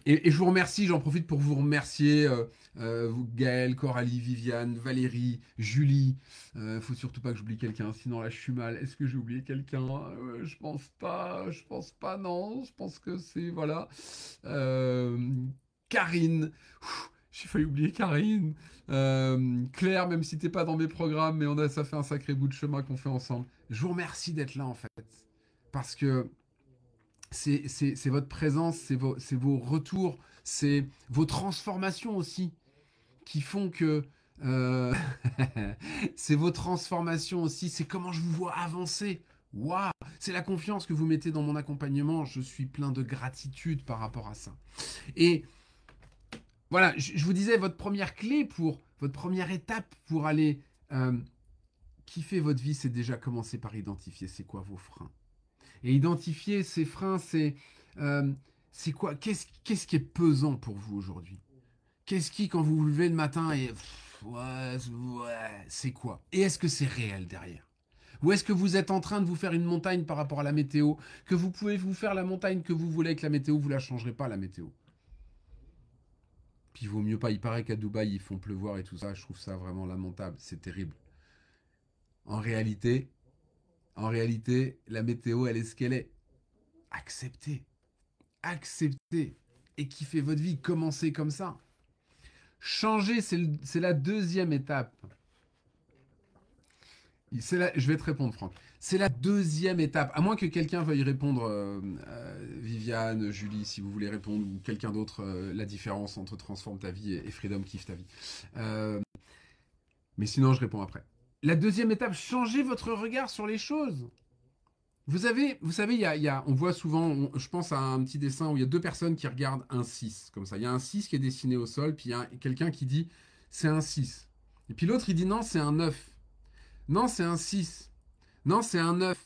et je vous remercie, j'en profite pour vous remercier, vous, Gaël, Coralie, Viviane, Valérie, Julie. Faut surtout pas que j'oublie quelqu'un, sinon là je suis mal. Est-ce que j'ai oublié quelqu'un? Je pense pas, non. Je pense que c'est, voilà. Euh, Karine, j'ai failli oublier Karine. Claire, même si t'es pas dans mes programmes, mais ça fait un sacré bout de chemin qu'on fait ensemble. Je vous remercie d'être là en fait. Parce que c'est votre présence, c'est vos retours, c'est vos transformations aussi qui font que euh, c'est vos transformations aussi, c'est comment je vous vois avancer. Waouh, c'est la confiance que vous mettez dans mon accompagnement. Je suis plein de gratitude par rapport à ça. Et voilà, je vous disais, votre première clé pour votre première étape pour aller kiffer votre vie, c'est déjà commencer par identifier c'est quoi vos freins. Et identifier ces freins, euh, c'est quoi? Qu'est-ce qui est pesant pour vous aujourd'hui? Qu'est-ce qui, quand vous vous levez le matin, et ouais, c'est quoi? Et est-ce que c'est réel derrière? Ou est-ce que vous êtes en train de vous faire une montagne par rapport à la météo, que vous pouvez vous faire la montagne que vous voulez avec la météo, vous la changerez pas la météo? Puis il vaut mieux pas, il paraît qu'à Dubaï ils font pleuvoir et tout ça, je trouve ça vraiment lamentable, c'est terrible. En réalité, en réalité, la météo elle est ce qu'elle est. Acceptez. Accepter et kiffer votre vie, commencer comme ça. Changer, c'est la deuxième étape. Je vais te répondre, Franck. C'est la deuxième étape. À moins que quelqu'un veuille répondre, Viviane, Julie, si vous voulez répondre, ou quelqu'un d'autre, la différence entre Transforme ta vie et Freedom Kiffe ta vie. Euh, mais sinon, je réponds après. La deuxième étape, changez votre regard sur les choses. Vous savez, on voit souvent, je pense à un petit dessin où il y a deux personnes qui regardent un 6 comme ça. Il y a un 6 qui est dessiné au sol, puis il y a quelqu'un qui dit c'est un 6. Et puis l'autre, il dit non, c'est un 9. Non, c'est un 6. Non, c'est un 9.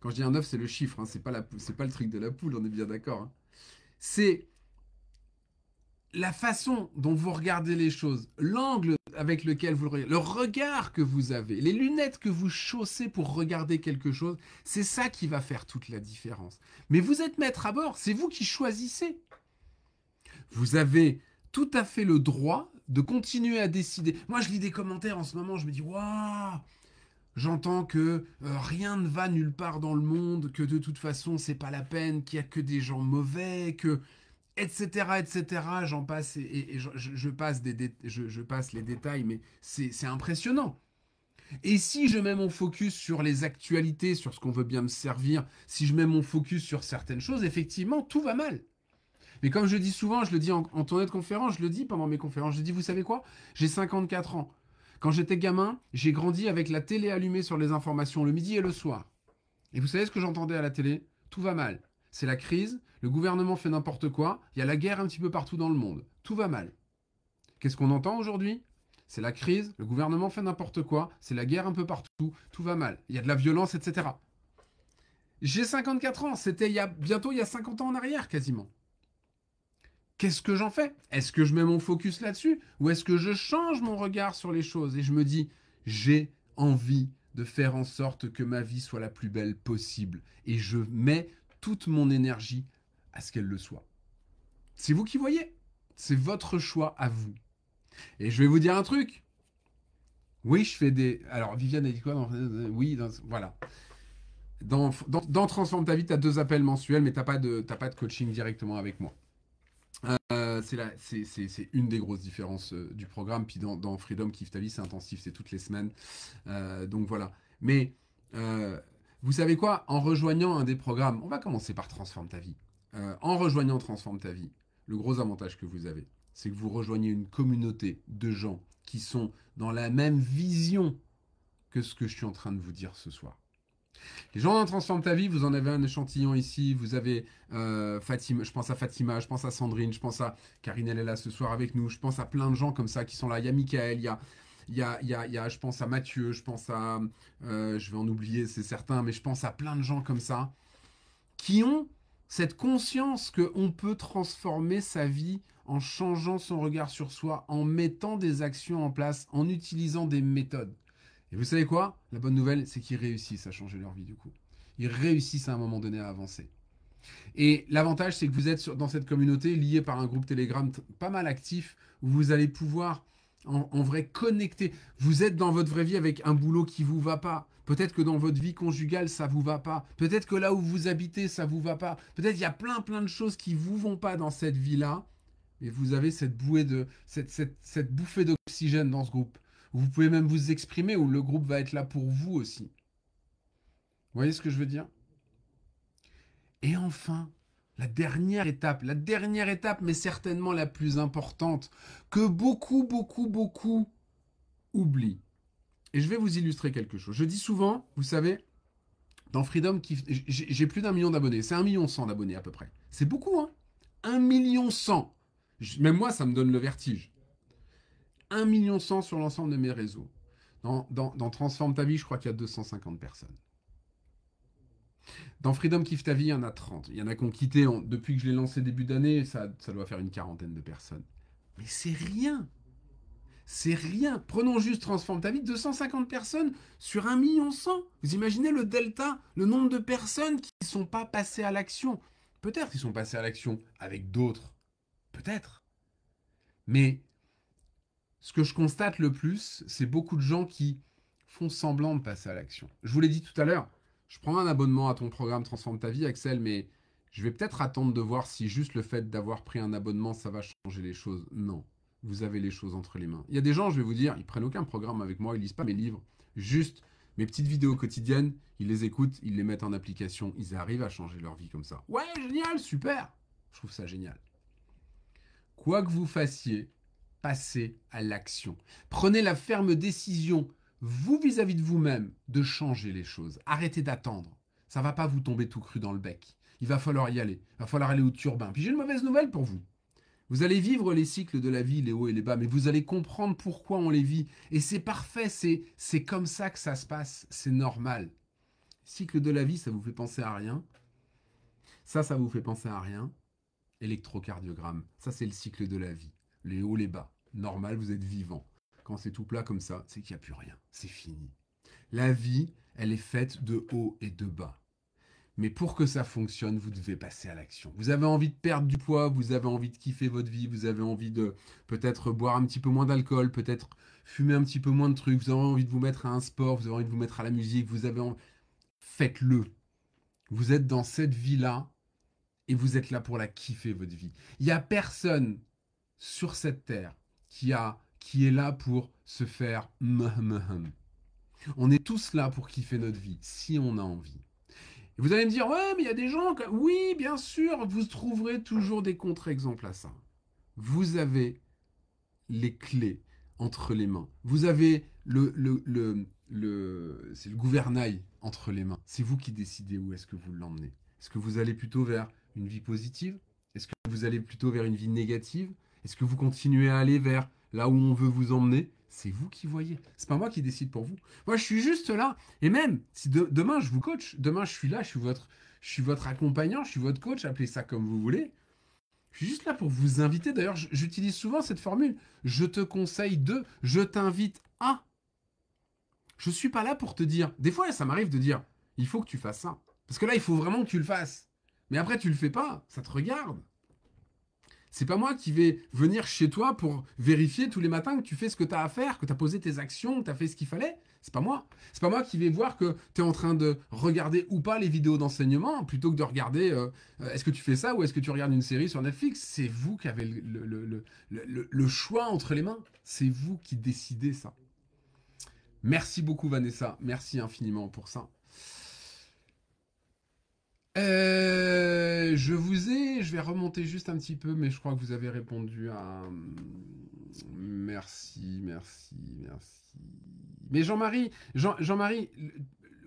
Quand je dis un 9, c'est le chiffre, hein, c'est pas le truc de la poule, on est bien d'accord. Hein. C'est la façon dont vous regardez les choses, l'angle avec lequel vous le regardez, le regard que vous avez, les lunettes que vous chaussez pour regarder quelque chose, c'est ça qui va faire toute la différence. Mais vous êtes maître à bord, c'est vous qui choisissez. Vous avez tout à fait le droit de continuer à décider. Moi, je lis des commentaires en ce moment, je me dis, waouh, j'entends que rien ne va nulle part dans le monde, que de toute façon, c'est pas la peine, qu'il y a que des gens mauvais, que etc., etc. J'en passe et je passe je passe les détails, mais c'est impressionnant. Et si je mets mon focus sur les actualités, sur ce qu'on veut bien me servir, si je mets mon focus sur certaines choses, effectivement, tout va mal. Mais comme je dis souvent, je le dis en tournée de conférence, je le dis pendant mes conférences, je dis, vous savez quoi? J'ai 54 ans. Quand j'étais gamin, j'ai grandi avec la télé allumée sur les informations le midi et le soir. Et vous savez ce que j'entendais à la télé? Tout va mal. C'est la crise, le gouvernement fait n'importe quoi, il y a la guerre un petit peu partout dans le monde. Tout va mal. Qu'est-ce qu'on entend aujourd'hui? C'est la crise, le gouvernement fait n'importe quoi, c'est la guerre un peu partout, tout va mal. Il y a de la violence, etc. J'ai 54 ans, c'était bientôt il y a 50 ans en arrière quasiment. Qu'est-ce que j'en fais? Est-ce que je mets mon focus là-dessus? Ou est-ce que je change mon regard sur les choses et je me dis, j'ai envie de faire en sorte que ma vie soit la plus belle possible. Et je mets toute mon énergie à ce qu'elle le soit. C'est vous qui voyez. C'est votre choix à vous. Et je vais vous dire un truc. Oui, je fais des... Alors, Viviane a dit quoi Oui, voilà. Dans Transforme ta vie, tu as 2 appels mensuels, mais t'as pas de coaching directement avec moi. C'est une des grosses différences du programme. Puis dans Freedom Kiffe ta vie, c'est intensif, c'est toutes les semaines. Donc voilà. Mais euh, vous savez quoi? En rejoignant un des programmes, on va commencer par Transforme ta vie. En rejoignant Transforme ta vie, le gros avantage que vous avez, c'est que vous rejoignez une communauté de gens qui sont dans la même vision que ce que je suis en train de vous dire ce soir. Les gens dans Transforme ta vie, vous en avez un échantillon ici. Vous avez Fatima, je pense à Fatima, je pense à Sandrine, je pense à Karine, elle est là ce soir avec nous. Je pense à plein de gens comme ça qui sont là. Il y a Michael, je pense à Mathieu, je pense à, je vais en oublier, c'est certain, mais je pense à plein de gens comme ça qui ont cette conscience qu'on peut transformer sa vie en changeant son regard sur soi, en mettant des actions en place, en utilisant des méthodes. Et vous savez quoi? La bonne nouvelle, c'est qu'ils réussissent à changer leur vie du coup. Ils réussissent à un moment donné à avancer. Et l'avantage, c'est que vous êtes dans cette communauté liée par un groupe Telegram pas mal actif, où vous allez pouvoir en vrai connecter. Vous êtes dans votre vraie vie avec un boulot qui vous va pas. Peut-être que dans votre vie conjugale, ça vous va pas. Peut-être que là où vous habitez, ça vous va pas. Peut-être qu'il y a plein de choses qui vous vont pas dans cette vie-là. Et vous avez cette bouffée d'oxygène dans ce groupe. Vous pouvez même vous exprimer, où le groupe va être là pour vous aussi. Vous voyez ce que je veux dire? Et enfin, la dernière étape, mais certainement la plus importante, que beaucoup oublient. Et je vais vous illustrer quelque chose. Je dis souvent, vous savez, dans Freedom, j'ai plus d'1 million d'abonnés. C'est 1,1 million d'abonnés à peu près. C'est beaucoup, hein? 1,1 million. Même moi, ça me donne le vertige. 1,1 million sur l'ensemble de mes réseaux. Dans Transforme ta vie, je crois qu'il y a 250 personnes. Dans Freedom Kiffe ta vie, il y en a 30. Il y en a qui ont quitté depuis que je l'ai lancé début d'année, ça doit faire une quarantaine de personnes. Mais c'est rien. C'est rien. Prenons juste Transforme ta vie, 250 personnes sur 1,1 million. Vous imaginez le delta, le nombre de personnes qui ne sont pas passées à l'action. Peut-être qu'ils sont passés à l'action avec d'autres. Peut-être. Mais ce que je constate le plus, c'est beaucoup de gens qui font semblant de passer à l'action. Je vous l'ai dit tout à l'heure, je prends un abonnement à ton programme Transforme ta vie, Axel, mais je vais peut-être attendre de voir si juste le fait d'avoir pris un abonnement, ça va changer les choses. Non, vous avez les choses entre les mains. Il y a des gens, je vais vous dire, ils prennent aucun programme avec moi, ils lisent pas mes livres, juste mes petites vidéos quotidiennes, ils les écoutent, ils les mettent en application, ils arrivent à changer leur vie comme ça. Ouais, génial, super. Je trouve ça génial. Quoi que vous fassiez, passez à l'action. Prenez la ferme décision, vous vis-à-vis de vous-même, de changer les choses. Arrêtez d'attendre. Ça ne va pas vous tomber tout cru dans le bec. Il va falloir y aller. Il va falloir aller au turbin. Puis j'ai une mauvaise nouvelle pour vous. Vous allez vivre les cycles de la vie, les hauts et les bas, mais vous allez comprendre pourquoi on les vit. Et c'est parfait, c'est comme ça que ça se passe, c'est normal. Cycle de la vie, ça vous fait penser à rien. Ça vous fait penser à rien. Électrocardiogramme, ça c'est le cycle de la vie. Les hauts, les bas. Normal, vous êtes vivant. Quand c'est tout plat comme ça, c'est qu'il n'y a plus rien. C'est fini. La vie, elle est faite de hauts et de bas. Mais pour que ça fonctionne, vous devez passer à l'action. Vous avez envie de perdre du poids, vous avez envie de kiffer votre vie, vous avez envie de peut-être boire un petit peu moins d'alcool, peut-être fumer un petit peu moins de trucs, vous avez envie de vous mettre à un sport, vous avez envie de vous mettre à la musique, vous avez envie... Faites-le. Vous êtes dans cette vie-là et vous êtes là pour la kiffer, votre vie. Il n'y a personne sur cette terre qui est là pour se faire on est tous là pour kiffer notre vie, si on a envie. Et vous allez me dire, ouais, mais il y a des gens... Oui, bien sûr, vous trouverez toujours des contre-exemples à ça. Vous avez les clés entre les mains. Vous avez c'est le gouvernail entre les mains. C'est vous qui décidez où est-ce que vous l'emmenez. Est-ce que vous allez plutôt vers une vie positive? Est-ce que vous allez plutôt vers une vie négative? Est-ce que vous continuez à aller vers là où on veut vous emmener? C'est vous qui voyez. C'est pas moi qui décide pour vous. Moi, je suis juste là. Et même si demain je vous coach, demain je suis là, je suis votre accompagnant, je suis votre coach, appelez ça comme vous voulez. Je suis juste là pour vous inviter. D'ailleurs, j'utilise souvent cette formule. Je te conseille de, je t'invite à. Je suis pas là pour te dire. Des fois, ça m'arrive de dire, il faut que tu fasses ça. Parce que là, il faut vraiment que tu le fasses. Mais après, tu le fais pas. Ça te regarde. C'est pas moi qui vais venir chez toi pour vérifier tous les matins que tu fais ce que tu as à faire, que tu as posé tes actions, que tu as fait ce qu'il fallait. C'est pas moi. C'est pas moi qui vais voir que tu es en train de regarder ou pas les vidéos d'enseignement plutôt que de regarder est-ce que tu fais ça ou est-ce que tu regardes une série sur Netflix. C'est vous qui avez le choix entre les mains. C'est vous qui décidez ça. Merci beaucoup Vanessa. Merci infiniment pour ça. Je vais remonter juste un petit peu, mais je crois que vous avez répondu à. Merci, merci, merci. Mais Jean-Marie, Jean-Marie,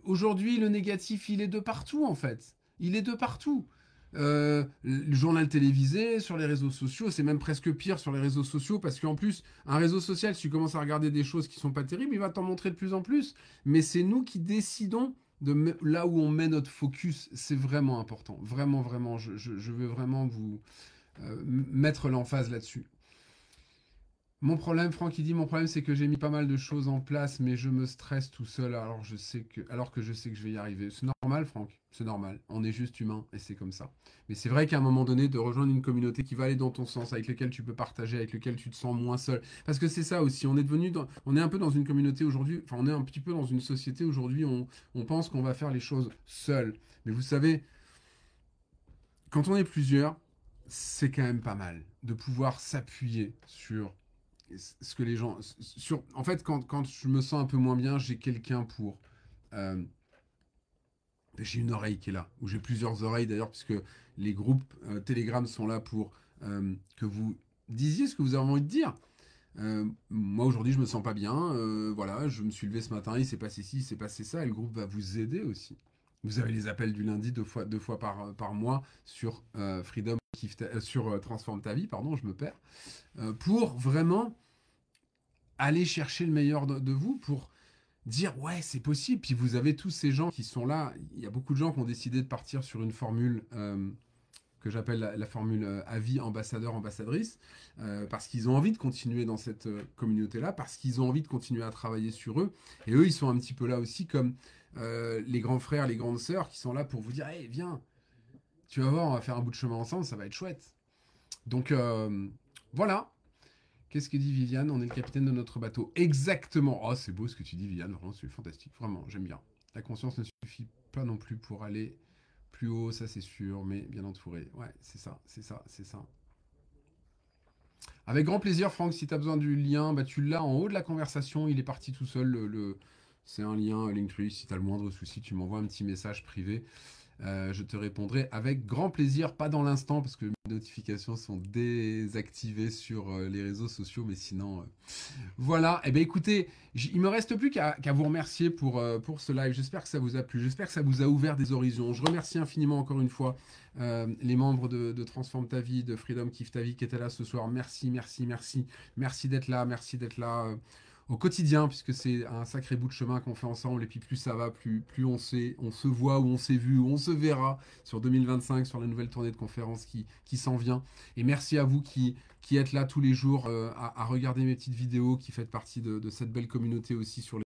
aujourd'hui, le négatif, il est de partout, en fait. Il est de partout. Le journal télévisé, sur les réseaux sociaux, c'est même presque pire sur les réseaux sociaux, parce qu'en plus, un réseau social, si tu commences à regarder des choses qui sont pas terribles, il va t'en montrer de plus en plus. Mais c'est nous qui décidons là où on met notre focus, c'est vraiment important. Vraiment, vraiment, je veux vraiment vous mettre l'emphase là-dessus. Mon problème, Franck, il dit, mon problème, c'est que j'ai mis pas mal de choses en place, mais je me stresse tout seul, alors que je sais que je vais y arriver. C'est normal, Franck, c'est normal. On est juste humain, et c'est comme ça. Mais c'est vrai qu'à un moment donné, de rejoindre une communauté qui va aller dans ton sens, avec laquelle tu peux partager, avec laquelle tu te sens moins seul. Parce que c'est ça aussi, on est un peu dans une communauté aujourd'hui, enfin, on est un petit peu dans une société aujourd'hui, on pense qu'on va faire les choses seul. Mais vous savez, quand on est plusieurs, c'est quand même pas mal de pouvoir s'appuyer sur ce que les gens. En fait, quand je me sens un peu moins bien, j'ai quelqu'un pour. euh, j'ai une oreille qui est là, ou j'ai plusieurs oreilles d'ailleurs, puisque les groupes Telegram sont là pour que vous disiez ce que vous avez envie de dire. Moi aujourd'hui je me sens pas bien, voilà, je me suis levé ce matin, il s'est passé ci, il s'est passé ça, et le groupe va vous aider aussi. Vous avez les appels du lundi deux fois par mois sur sur Transforme ta vie, pardon, je me perds, pour vraiment aller chercher le meilleur de vous, pour dire ouais c'est possible. Puis vous avez tous ces gens qui sont là, il y a beaucoup de gens qui ont décidé de partir sur une formule que j'appelle la formule avis ambassadeur ambassadrice parce qu'ils ont envie de continuer dans cette communauté là, parce qu'ils ont envie de continuer à travailler sur eux, et eux ils sont un petit peu là aussi comme les grands frères, les grandes sœurs qui sont là pour vous dire hey, viens, tu vas voir, on va faire un bout de chemin ensemble, ça va être chouette. Donc voilà. Qu'est-ce que dit Viviane? On est le capitaine de notre bateau. Exactement. Oh, c'est beau ce que tu dis, Viviane. Vraiment, c'est fantastique. Vraiment, j'aime bien. La conscience ne suffit pas non plus pour aller plus haut, ça c'est sûr, mais bien entouré. Ouais, c'est ça, c'est ça, c'est ça. Avec grand plaisir, Franck, si tu as besoin du lien, bah, tu l'as en haut de la conversation. Il est parti tout seul. C'est un lien Linktree. Si tu as le moindre souci, tu m'envoies un petit message privé. Je te répondrai avec grand plaisir, pas dans l'instant parce que mes notifications sont désactivées sur les réseaux sociaux, mais sinon, voilà. Et bien écoutez, il me reste plus qu'à vous remercier pour ce live. J'espère que ça vous a plu, j'espère que ça vous a ouvert des horizons. Je remercie infiniment encore une fois les membres de Transforme ta vie, de Freedom Kiffe ta vie qui étaient là ce soir. Merci, merci, merci, merci d'être là, au quotidien, puisque c'est un sacré bout de chemin qu'on fait ensemble, et puis plus ça va, plus on se voit, ou on s'est vu, ou on se verra sur 2025, sur la nouvelle tournée de conférences qui s'en vient. Et merci à vous qui êtes là tous les jours à regarder mes petites vidéos, qui faites partie de cette belle communauté aussi sur les